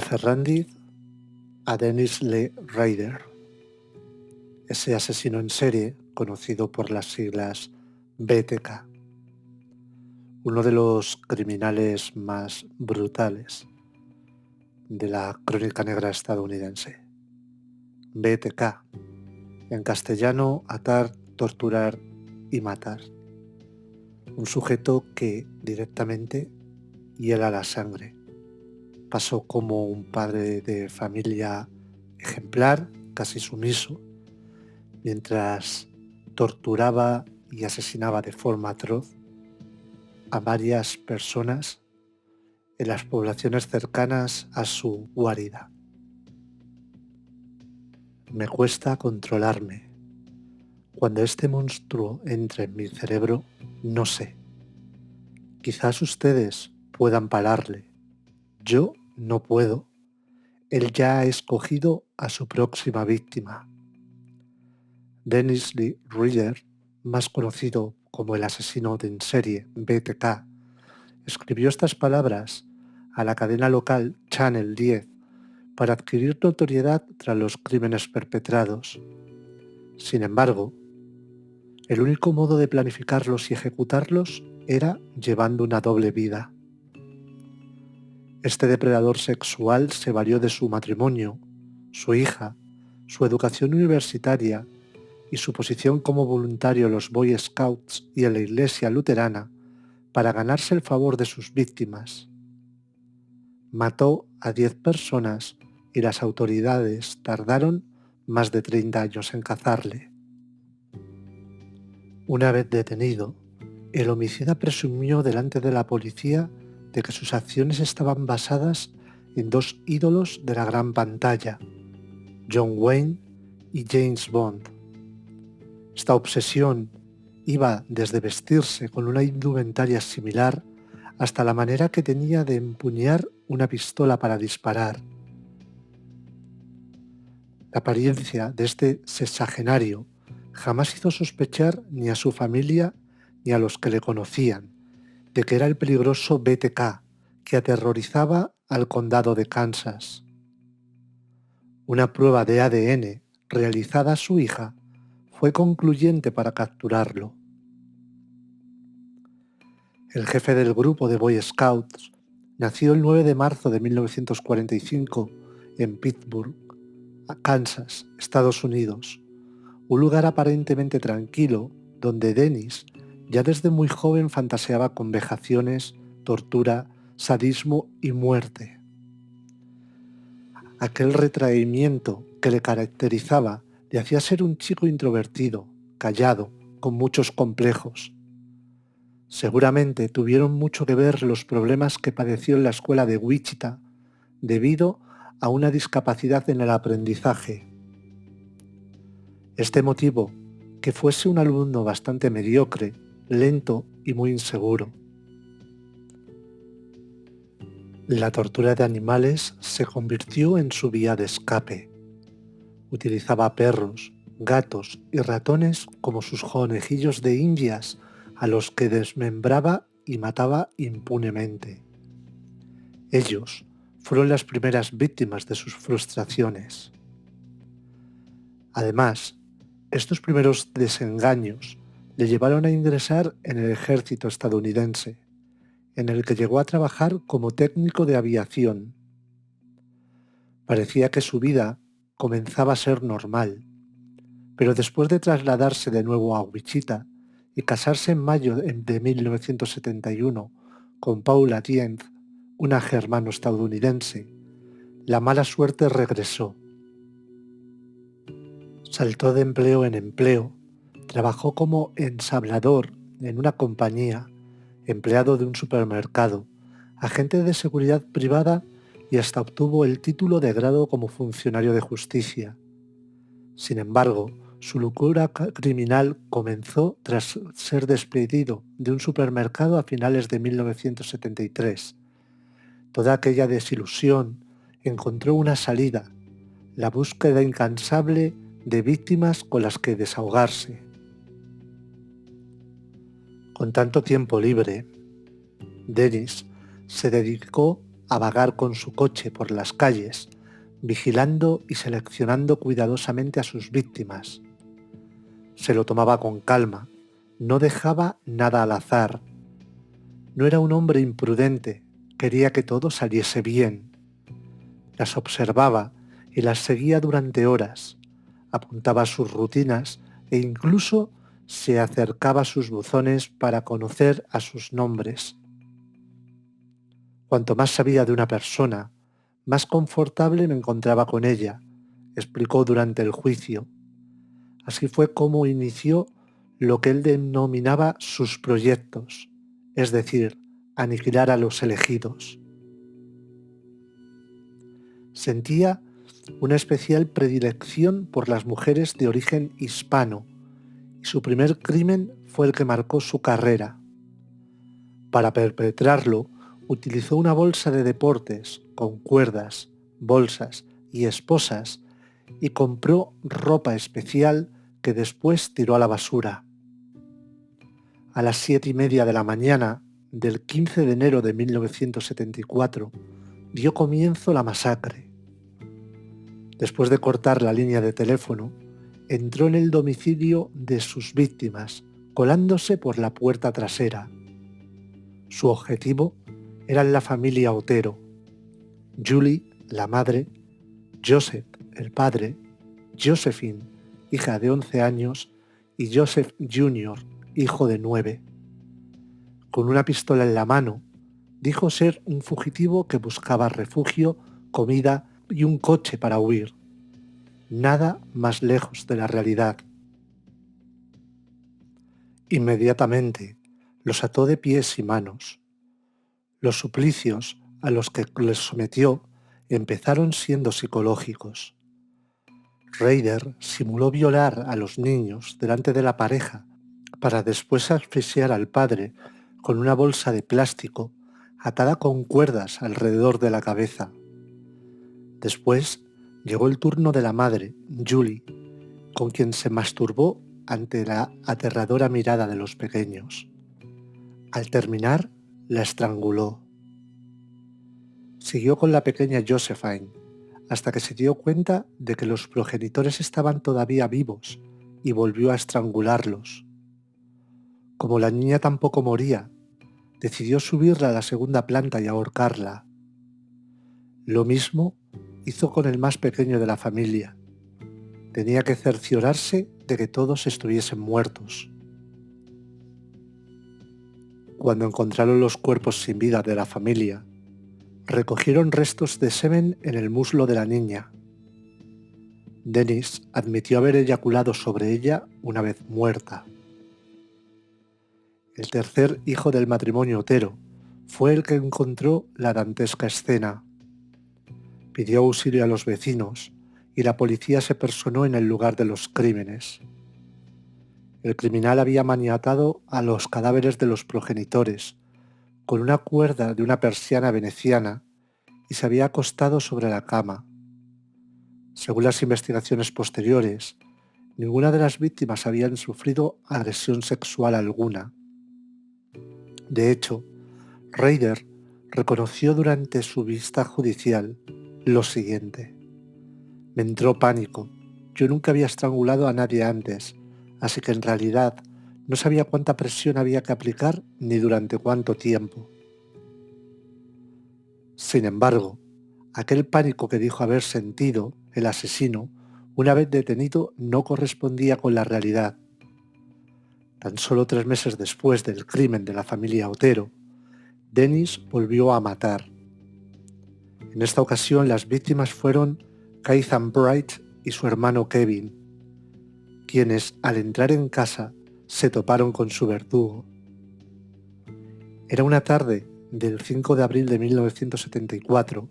De Ferrandiz a Dennis Lee Rader, ese asesino en serie conocido por las siglas BTK, uno de los criminales más brutales de la crónica negra estadounidense. BTK, en castellano, atar, torturar y matar. Un sujeto que directamente hiela la sangre. Pasó como un padre de familia ejemplar, casi sumiso, mientras torturaba y asesinaba de forma atroz a varias personas en las poblaciones cercanas a su guarida. Me cuesta controlarme. Cuando este monstruo entre en mi cerebro, no sé. Quizás ustedes puedan pararle. Yo no puedo. Él ya ha escogido a su próxima víctima. Dennis Lee Rader, más conocido como el asesino en serie BTK, escribió estas palabras a la cadena local Channel 10 para adquirir notoriedad tras los crímenes perpetrados. Sin embargo, el único modo de planificarlos y ejecutarlos era llevando una doble vida. Este depredador sexual se valió de su matrimonio, su hija, su educación universitaria y su posición como voluntario en los Boy Scouts y en la Iglesia Luterana para ganarse el favor de sus víctimas. Mató a 10 personas y las autoridades tardaron más de 30 años en cazarle. Una vez detenido, el homicida presumió delante de la policía de que sus acciones estaban basadas en dos ídolos de la gran pantalla, John Wayne y James Bond. Esta obsesión iba desde vestirse con una indumentaria similar hasta la manera que tenía de empuñar una pistola para disparar. La apariencia de este sexagenario jamás hizo sospechar ni a su familia ni a los que le conocían de que era el peligroso BTK que aterrorizaba al condado de Kansas. Una prueba de ADN realizada a su hija fue concluyente para capturarlo. El jefe del grupo de Boy Scouts nació el 9 de marzo de 1945 en Pittsburgh, Kansas, Estados Unidos, un lugar aparentemente tranquilo donde Dennis ya desde muy joven fantaseaba con vejaciones, tortura, sadismo y muerte. Aquel retraimiento que le caracterizaba le hacía ser un chico introvertido, callado, con muchos complejos. Seguramente tuvieron mucho que ver los problemas que padeció en la escuela de Wichita debido a una discapacidad en el aprendizaje. Este motivó que fuese un alumno bastante mediocre, lento y muy inseguro. La tortura de animales se convirtió en su vía de escape. Utilizaba perros, gatos y ratones como sus conejillos de indias a los que desmembraba y mataba impunemente. Ellos fueron las primeras víctimas de sus frustraciones. Además, estos primeros desengaños le llevaron a ingresar en el ejército estadounidense, en el que llegó a trabajar como técnico de aviación. Parecía que su vida comenzaba a ser normal, pero después de trasladarse de nuevo a Wichita y casarse en mayo de 1971 con Paula Dienz, una germano-estadounidense, la mala suerte regresó. Saltó de empleo en empleo, trabajó como ensablador en una compañía, empleado de un supermercado, agente de seguridad privada y hasta obtuvo el título de grado como funcionario de justicia. Sin embargo, su locura criminal comenzó tras ser despedido de un supermercado a finales de 1973. Toda aquella desilusión encontró una salida, la búsqueda incansable de víctimas con las que desahogarse. Con tanto tiempo libre, Dennis se dedicó a vagar con su coche por las calles, vigilando y seleccionando cuidadosamente a sus víctimas. Se lo tomaba con calma, no dejaba nada al azar. No era un hombre imprudente, quería que todo saliese bien. Las observaba y las seguía durante horas, apuntaba sus rutinas e incluso se acercaba a sus buzones para conocer a sus nombres. Cuanto más sabía de una persona, más confortable me encontraba con ella, explicó durante el juicio. Así fue como inició lo que él denominaba sus proyectos, es decir, aniquilar a los elegidos. Sentía una especial predilección por las mujeres de origen hispano, y su primer crimen fue el que marcó su carrera. Para perpetrarlo, utilizó una bolsa de deportes con cuerdas, bolsas y esposas y compró ropa especial que después tiró a la basura. A las 7:30 de la mañana del 15 de enero de 1974 dio comienzo la masacre. Después de cortar la línea de teléfono, entró en el domicilio de sus víctimas, colándose por la puerta trasera. Su objetivo era la familia Otero: Julie, la madre; Joseph, el padre; Josephine, hija de 11 años, y Joseph Jr., hijo de 9. Con una pistola en la mano, dijo ser un fugitivo que buscaba refugio, comida y un coche para huir. Nada más lejos de la realidad. Inmediatamente los ató de pies y manos. Los suplicios a los que les sometió empezaron siendo psicológicos. Rader simuló violar a los niños delante de la pareja para después asfixiar al padre con una bolsa de plástico atada con cuerdas alrededor de la cabeza. Después llegó el turno de la madre, Julie, con quien se masturbó ante la aterradora mirada de los pequeños. Al terminar, la estranguló. Siguió con la pequeña Josephine, hasta que se dio cuenta de que los progenitores estaban todavía vivos y volvió a estrangularlos. Como la niña tampoco moría, decidió subirla a la segunda planta y ahorcarla. Lo mismo hizo con el más pequeño de la familia. Tenía que cerciorarse de que todos estuviesen muertos. Cuando encontraron los cuerpos sin vida de la familia, recogieron restos de semen en el muslo de la niña. Dennis admitió haber eyaculado sobre ella una vez muerta. El tercer hijo del matrimonio Otero fue el que encontró la dantesca escena. Pidió auxilio a los vecinos y la policía se personó en el lugar de los crímenes. El criminal había maniatado a los cadáveres de los progenitores con una cuerda de una persiana veneciana y se había acostado sobre la cama. Según las investigaciones posteriores, ninguna de las víctimas habían sufrido agresión sexual alguna. De hecho, Rader reconoció durante su vista judicial lo siguiente: me entró pánico. Yo nunca había estrangulado a nadie antes, así que en realidad no sabía cuánta presión había que aplicar ni durante cuánto tiempo. Sin embargo, aquel pánico que dijo haber sentido el asesino una vez detenido no correspondía con la realidad. Tan solo 3 meses después del crimen de la familia Otero, Dennis volvió a matar. En esta ocasión las víctimas fueron Keithan Bright y su hermano Kevin, quienes al entrar en casa se toparon con su verdugo. Era una tarde del 5 de abril de 1974,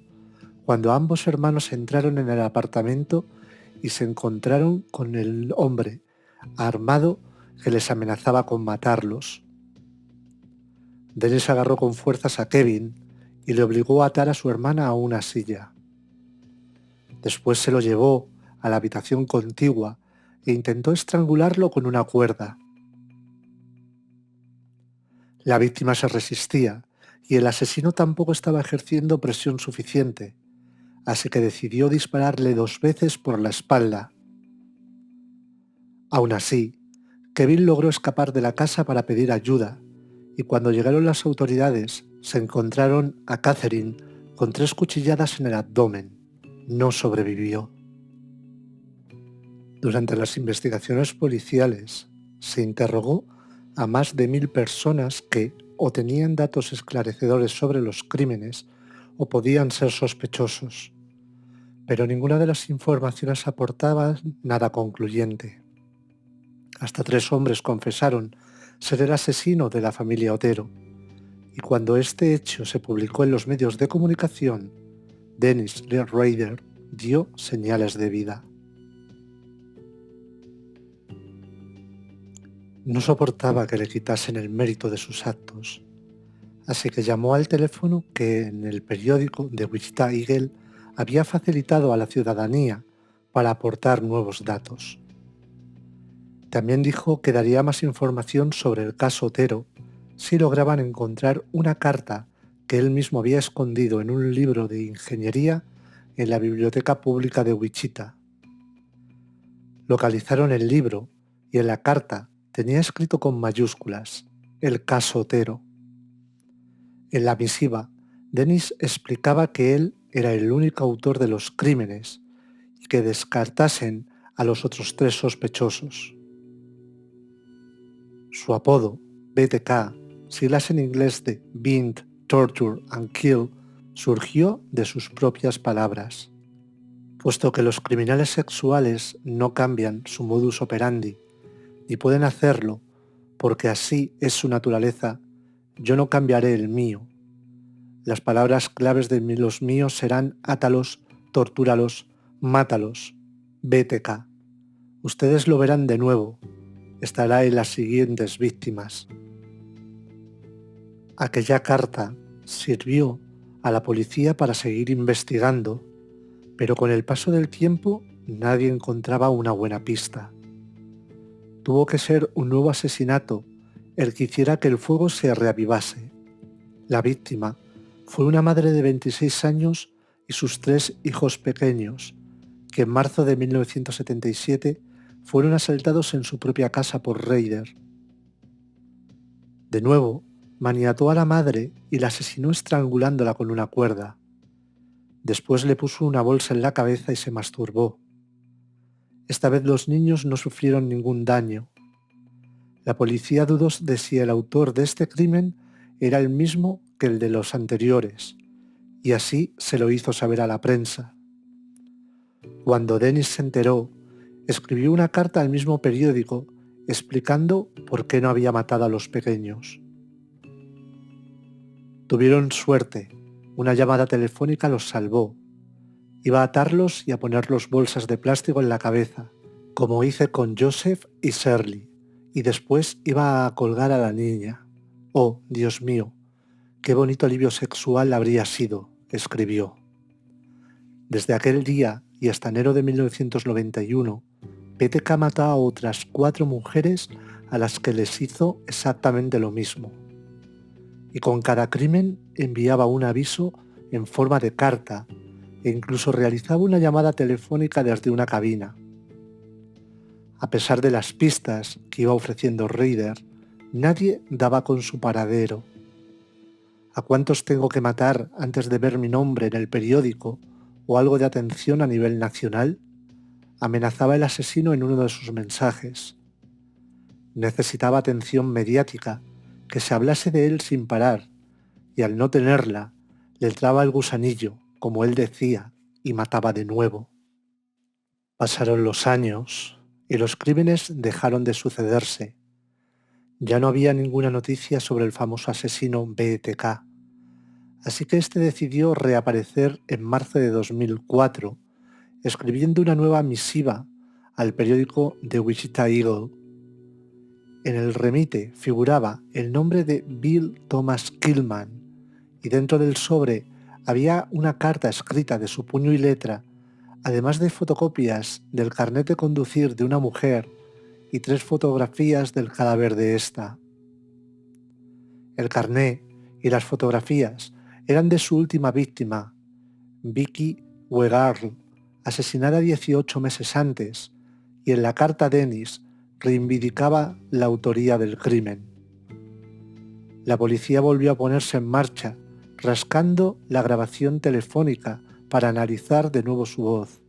cuando ambos hermanos entraron en el apartamento y se encontraron con el hombre armado que les amenazaba con matarlos. Dennis agarró con fuerzas a Kevin y le obligó a atar a su hermana a una silla. Después se lo llevó a la habitación contigua e intentó estrangularlo con una cuerda. La víctima se resistía y el asesino tampoco estaba ejerciendo presión suficiente, así que decidió dispararle 2 veces por la espalda. Aún así, Kevin logró escapar de la casa para pedir ayuda, y cuando llegaron las autoridades, se encontraron a Catherine con 3 cuchilladas en el abdomen. No sobrevivió. Durante las investigaciones policiales, se interrogó a más de 1000 personas que o tenían datos esclarecedores sobre los crímenes o podían ser sospechosos, pero ninguna de las informaciones aportaba nada concluyente. Hasta 3 hombres confesaron ser el asesino de la familia Otero, y cuando este hecho se publicó en los medios de comunicación, Dennis Lee Rader dio señales de vida. No soportaba que le quitasen el mérito de sus actos, así que llamó al teléfono que en el periódico The Wichita Eagle había facilitado a la ciudadanía para aportar nuevos datos. También dijo que daría más información sobre el caso Otero si lograban encontrar una carta que él mismo había escondido en un libro de ingeniería en la biblioteca pública de Wichita. Localizaron el libro y en la carta tenía escrito con mayúsculas: el caso Otero. En la misiva, Dennis explicaba que él era el único autor de los crímenes y que descartasen a los otros 3 sospechosos. Su apodo, BTK, siglas en inglés de Bind, Torture and Kill, surgió de sus propias palabras. Puesto que los criminales sexuales no cambian su modus operandi, ni pueden hacerlo porque así es su naturaleza, yo no cambiaré el mío. Las palabras claves de los míos serán átalos, tortúralos, mátalos, BTK. Ustedes lo verán de nuevo. Estará en las siguientes víctimas. Aquella carta sirvió a la policía para seguir investigando, pero con el paso del tiempo nadie encontraba una buena pista. Tuvo que ser un nuevo asesinato el que hiciera que el fuego se reavivase. La víctima fue una madre de 26 años y sus 3 hijos pequeños, que en marzo de 1977 fueron asaltados en su propia casa por Rader. De nuevo, maniató a la madre y la asesinó estrangulándola con una cuerda. Después le puso una bolsa en la cabeza y se masturbó. Esta vez los niños no sufrieron ningún daño. La policía dudó de si el autor de este crimen era el mismo que el de los anteriores, y así se lo hizo saber a la prensa. Cuando Dennis se enteró, escribió una carta al mismo periódico explicando por qué no había matado a los pequeños. Tuvieron suerte, una llamada telefónica los salvó. Iba a atarlos y a ponerlos bolsas de plástico en la cabeza, como hice con Joseph y Shirley, y después iba a colgar a la niña. Oh, Dios mío, qué bonito alivio sexual habría sido, escribió. Desde aquel día y hasta enero de 1991, BTK mató a otras 4 mujeres a las que les hizo exactamente lo mismo. Y con cada crimen enviaba un aviso en forma de carta e incluso realizaba una llamada telefónica desde una cabina. A pesar de las pistas que iba ofreciendo Rader, nadie daba con su paradero. ¿A cuántos tengo que matar antes de ver mi nombre en el periódico o algo de atención a nivel nacional? Amenazaba el asesino en uno de sus mensajes. Necesitaba atención mediática, que se hablase de él sin parar, y al no tenerla, le entraba el gusanillo, como él decía, y mataba de nuevo. Pasaron los años y los crímenes dejaron de sucederse. Ya no había ninguna noticia sobre el famoso asesino BTK, así que este decidió reaparecer en marzo de 2004, escribiendo una nueva misiva al periódico The Wichita Eagle. En el remite figuraba el nombre de Bill Thomas Killman, y dentro del sobre había una carta escrita de su puño y letra, además de fotocopias del carnet de conducir de una mujer y 3 fotografías del cadáver de esta. El carné y las fotografías eran de su última víctima, Vicky Wegarl, asesinada 18 meses antes, y en la carta Dennis reivindicaba la autoría del crimen. La policía volvió a ponerse en marcha, rascando la grabación telefónica para analizar de nuevo su voz.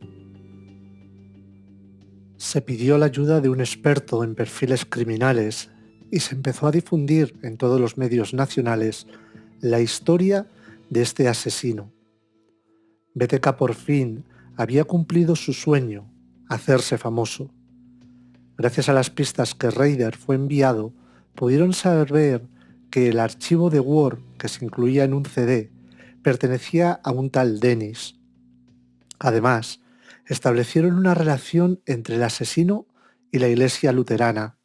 Se pidió la ayuda de un experto en perfiles criminales y se empezó a difundir en todos los medios nacionales la historia de este asesino. BTK por fin había cumplido su sueño, hacerse famoso. Gracias a las pistas que Raider fue enviado, pudieron saber que el archivo de Word que se incluía en un CD pertenecía a un tal Dennis. Además, establecieron una relación entre el asesino y la iglesia luterana.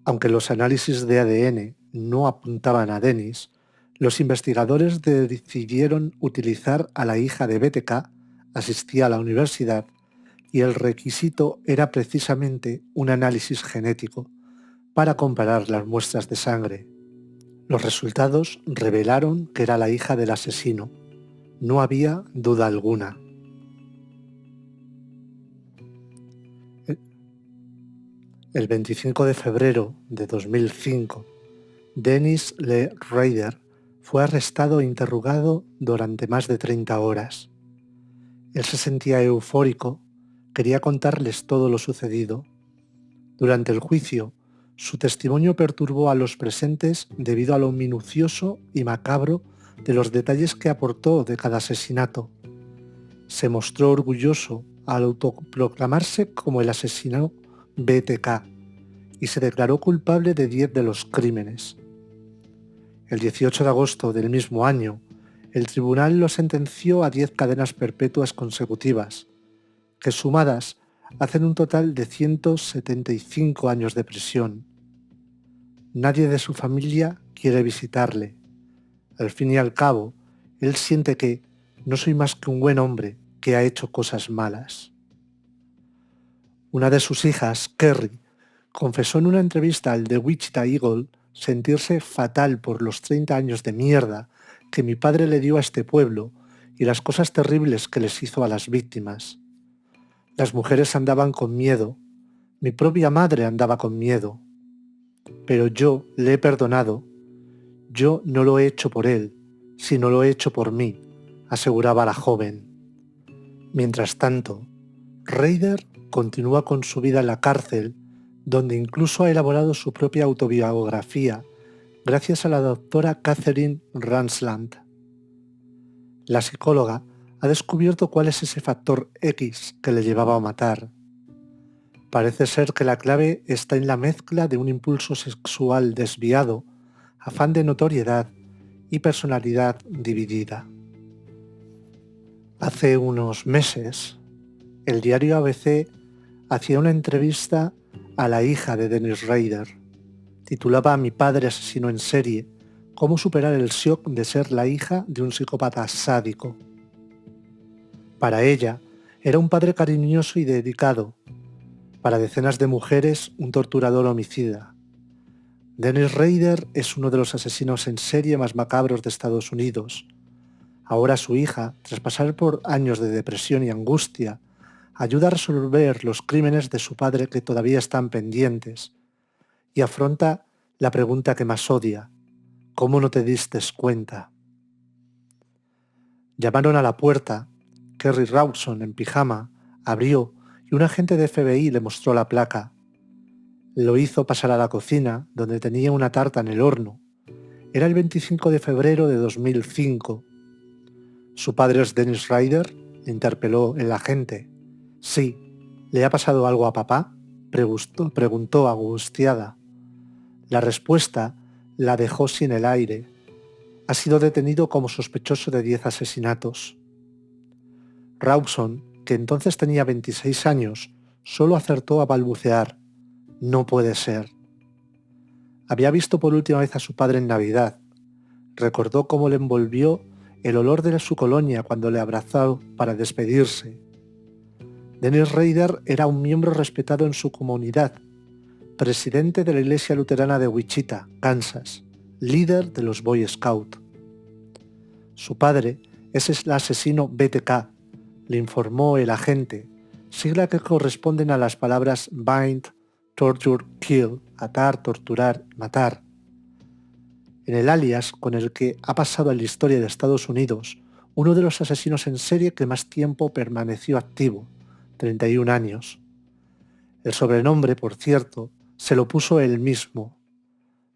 Aunque los análisis de ADN no apuntaban a Dennis, los investigadores decidieron utilizar a la hija de BTK, asistía a la universidad, y el requisito era precisamente un análisis genético para comparar las muestras de sangre. Los resultados revelaron que era la hija del asesino. No había duda alguna. El 25 de febrero de 2005, Dennis Lee Raider fue arrestado e interrogado durante más de 30 horas. Él se sentía eufórico, quería contarles todo lo sucedido. Durante el juicio, su testimonio perturbó a los presentes debido a lo minucioso y macabro de los detalles que aportó de cada asesinato. Se mostró orgulloso al autoproclamarse como el asesino BTK y se declaró culpable de 10 de los crímenes. El 18 de agosto del mismo año, el tribunal lo sentenció a 10 cadenas perpetuas consecutivas, que sumadas hacen un total de 175 años de prisión. Nadie de su familia quiere visitarle. Al fin y al cabo, él siente que no soy más que un buen hombre que ha hecho cosas malas. Una de sus hijas, Kerry, confesó en una entrevista al The Wichita Eagle sentirse fatal por los 30 años de mierda que mi padre le dio a este pueblo y las cosas terribles que les hizo a las víctimas. Las mujeres andaban con miedo, mi propia madre andaba con miedo, pero yo le he perdonado. Yo no lo he hecho por él, sino lo he hecho por mí, aseguraba la joven. Mientras tanto, Raider continúa con su vida en la cárcel, donde incluso ha elaborado su propia autobiografía gracias a la doctora Catherine Ransland. La psicóloga ha descubierto cuál es ese factor X que le llevaba a matar. Parece ser que la clave está en la mezcla de un impulso sexual desviado, afán de notoriedad y personalidad dividida. Hace unos meses, el diario ABC hacía una entrevista a la hija de Dennis Raider. Titulaba Mi padre asesino en serie, cómo superar el shock de ser la hija de un psicópata sádico. Para ella, era un padre cariñoso y dedicado. Para decenas de mujeres, un torturador homicida. Dennis Raider es uno de los asesinos en serie más macabros de Estados Unidos. Ahora su hija, tras pasar por años de depresión y angustia, ayuda a resolver los crímenes de su padre que todavía están pendientes y afronta la pregunta que más odia: ¿cómo no te diste cuenta? Llamaron a la puerta. Kerry Rawson, en pijama, abrió y un agente de FBI le mostró la placa. Lo hizo pasar a la cocina, donde tenía una tarta en el horno. Era el 25 de febrero de 2005. ¿Su padre es Dennis Raider?, interpeló el agente. Sí. ¿Le ha pasado algo a papá?, preguntó angustiada. La respuesta la dejó sin el aire. Ha sido detenido como sospechoso de 10 asesinatos. Rawson, que entonces tenía 26 años, solo acertó a balbucear: no puede ser. Había visto por última vez a su padre en Navidad. Recordó cómo le envolvió el olor de su colonia cuando le abrazó para despedirse. Dennis Raider era un miembro respetado en su comunidad, presidente de la iglesia luterana de Wichita, Kansas, líder de los Boy Scout. Su padre es el asesino BTK, le informó el agente, sigla que corresponden a las palabras bind, torture, kill, atar, torturar, matar. En el alias con el que ha pasado a la historia de Estados Unidos, uno de los asesinos en serie que más tiempo permaneció activo, 31 años. El sobrenombre, por cierto, se lo puso él mismo.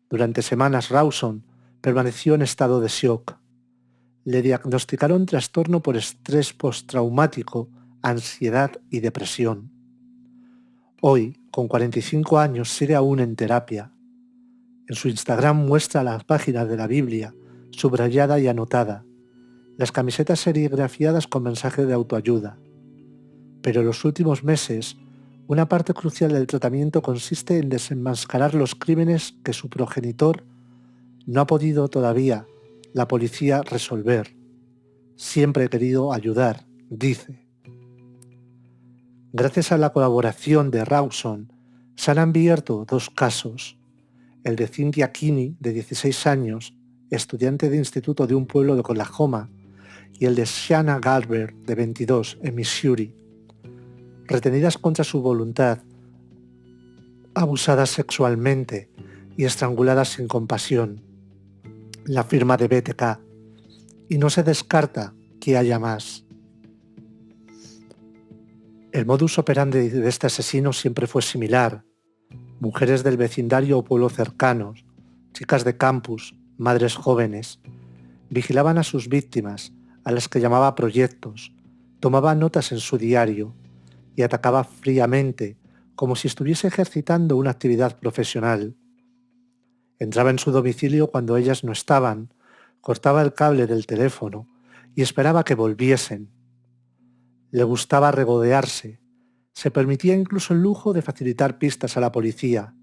Durante semanas Rawson permaneció en estado de shock. Le diagnosticaron trastorno por estrés postraumático, ansiedad y depresión. Hoy, con 45 años, sigue aún en terapia. En su Instagram muestra las páginas de la Biblia, subrayada y anotada, las camisetas serigrafiadas con mensaje de autoayuda. Pero en los últimos meses, una parte crucial del tratamiento consiste en desenmascarar los crímenes que su progenitor no ha podido todavía la policía resolver. Siempre he querido ayudar, dice. Gracias a la colaboración de Rawson, se han abierto 2 casos. El de Cynthia Kinney, de 16 años, estudiante de instituto de un pueblo de Oklahoma, y el de Shanna Garber, de 22, en Missouri. Retenidas contra su voluntad, abusadas sexualmente y estranguladas sin compasión. La firma de BTK. Y no se descarta que haya más. El modus operandi de este asesino siempre fue similar. Mujeres del vecindario o pueblo cercanos, chicas de campus, madres jóvenes, vigilaban a sus víctimas, a las que llamaba proyectos, tomaba notas en su diario y atacaba fríamente, como si estuviese ejercitando una actividad profesional. Entraba en su domicilio cuando ellas no estaban, cortaba el cable del teléfono y esperaba que volviesen. Le gustaba regodearse, se permitía incluso el lujo de facilitar pistas a la policía,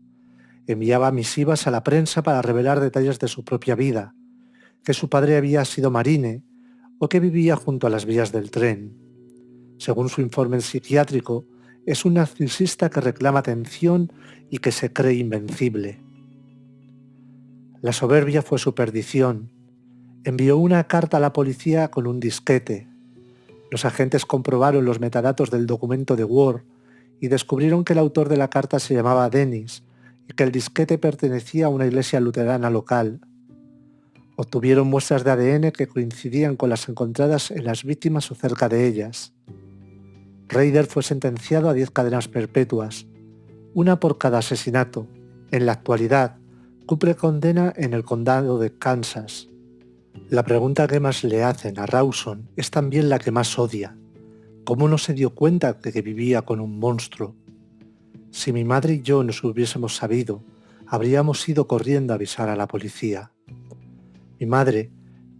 enviaba misivas a la prensa para revelar detalles de su propia vida, que su padre había sido marine o que vivía junto a las vías del tren. Según su informe psiquiátrico, es un narcisista que reclama atención y que se cree invencible. La soberbia fue su perdición. Envió una carta a la policía con un disquete. Los agentes comprobaron los metadatos del documento de Word y descubrieron que el autor de la carta se llamaba Dennis y que el disquete pertenecía a una iglesia luterana local. Obtuvieron muestras de ADN que coincidían con las encontradas en las víctimas o cerca de ellas. Rader fue sentenciado a 10 cadenas perpetuas, una por cada asesinato. En la actualidad, cumple condena en el condado de Kansas. La pregunta que más le hacen a Rawson es también la que más odia. ¿Cómo no se dio cuenta de que vivía con un monstruo? Si mi madre y yo nos hubiésemos sabido, habríamos ido corriendo a avisar a la policía. Mi madre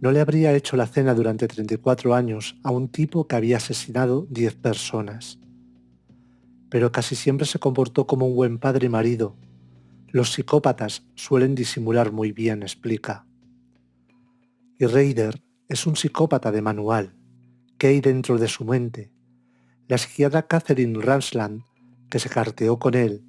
no le habría hecho la cena durante 34 años a un tipo que había asesinado 10 personas. Pero casi siempre se comportó como un buen padre y marido. Los psicópatas suelen disimular muy bien, explica. Y Rader es un psicópata de manual. ¿Qué hay dentro de su mente? La psiquiatra Catherine Ramsland, que se carteó con él,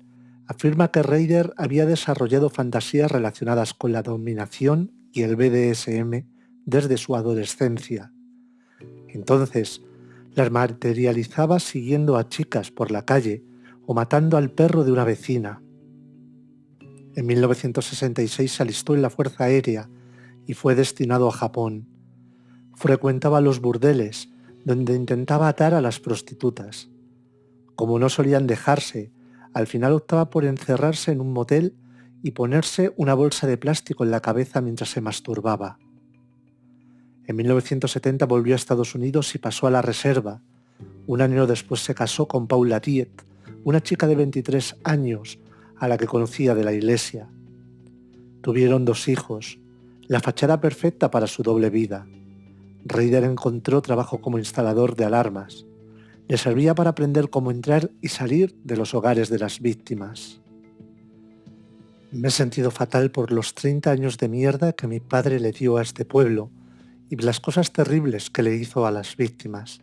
afirma que Rader había desarrollado fantasías relacionadas con la dominación y el BDSM desde su adolescencia. Entonces, las materializaba siguiendo a chicas por la calle o matando al perro de una vecina. En 1966 se alistó en la Fuerza Aérea y fue destinado a Japón. Frecuentaba los burdeles, donde intentaba atar a las prostitutas. Como no solían dejarse, al final optaba por encerrarse en un motel y ponerse una bolsa de plástico en la cabeza mientras se masturbaba. En 1970 volvió a Estados Unidos y pasó a la reserva. Un año después se casó con Paula Tiet, una chica de 23 años a la que conocía de la iglesia. Tuvieron 2 hijos, la fachada perfecta para su doble vida. Rader encontró trabajo como instalador de alarmas. Le servía para aprender cómo entrar y salir de los hogares de las víctimas. Me he sentido fatal por los 30 años de mierda que mi padre le dio a este pueblo y las cosas terribles que le hizo a las víctimas.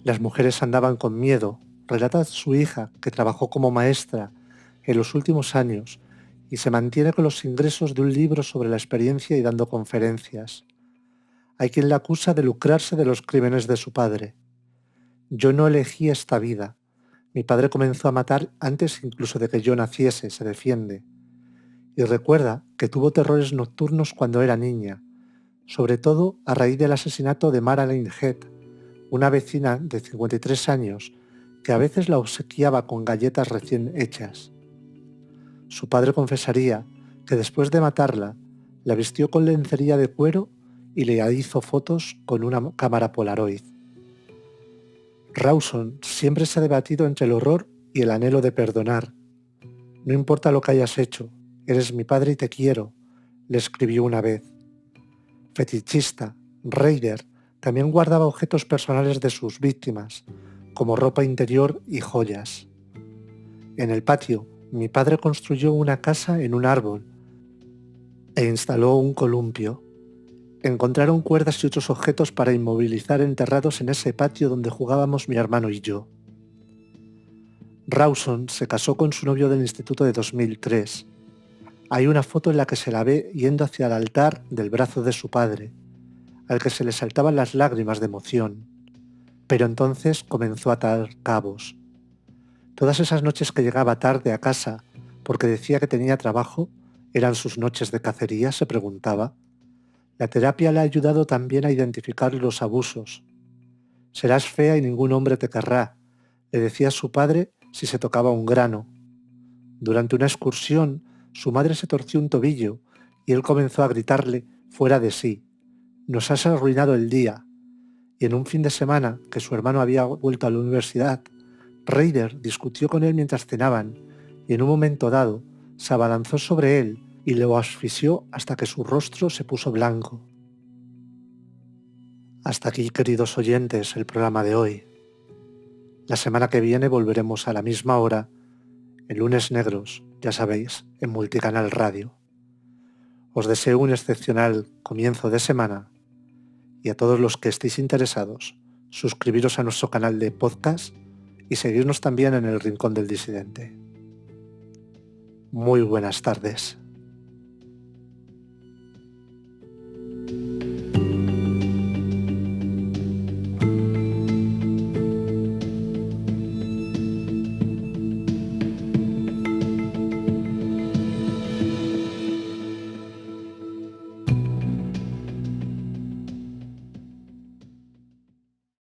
Las mujeres andaban con miedo, relata su hija, que trabajó como maestra en los últimos años y se mantiene con los ingresos de un libro sobre la experiencia y dando conferencias. Hay quien la acusa de lucrarse de los crímenes de su padre. Yo no elegí esta vida. Mi padre comenzó a matar antes incluso de que yo naciese, se defiende. Y recuerda que tuvo terrores nocturnos cuando era niña, sobre todo a raíz del asesinato de Marilyn Head, una vecina de 53 años que a veces la obsequiaba con galletas recién hechas. Su padre confesaría que después de matarla, la vistió con lencería de cuero y le hizo fotos con una cámara Polaroid. Rawson siempre se ha debatido entre el horror y el anhelo de perdonar. No importa lo que hayas hecho, eres mi padre y te quiero, le escribió una vez. Fetichista, Raider también guardaba objetos personales de sus víctimas, como ropa interior y joyas. En el patio, mi padre construyó una casa en un árbol e instaló un columpio. Encontraron cuerdas y otros objetos para inmovilizar enterrados en ese patio donde jugábamos mi hermano y yo. Rawson se casó con su novio del instituto de 2003. Hay una foto en la que se la ve yendo hacia el altar del brazo de su padre, al que se le saltaban las lágrimas de emoción. Pero entonces comenzó a atar cabos. Todas esas noches que llegaba tarde a casa porque decía que tenía trabajo, ¿eran sus noches de cacería?, se preguntaba. La terapia le ha ayudado también a identificar los abusos. Serás fea y ningún hombre te querrá, le decía su padre si se tocaba un grano. Durante una excursión, su madre se torció un tobillo y él comenzó a gritarle fuera de sí: «Nos has arruinado el día». Y en un fin de semana, que su hermano había vuelto a la universidad, Raider discutió con él mientras cenaban y en un momento dado se abalanzó sobre él y lo asfixió hasta que su rostro se puso blanco. Hasta aquí, queridos oyentes, el programa de hoy. La semana que viene volveremos a la misma hora, el lunes negros, ya sabéis, en Multicanal Radio. Os deseo un excepcional comienzo de semana y a todos los que estéis interesados, suscribiros a nuestro canal de podcast y seguirnos también en el Rincón del Disidente. Muy buenas tardes.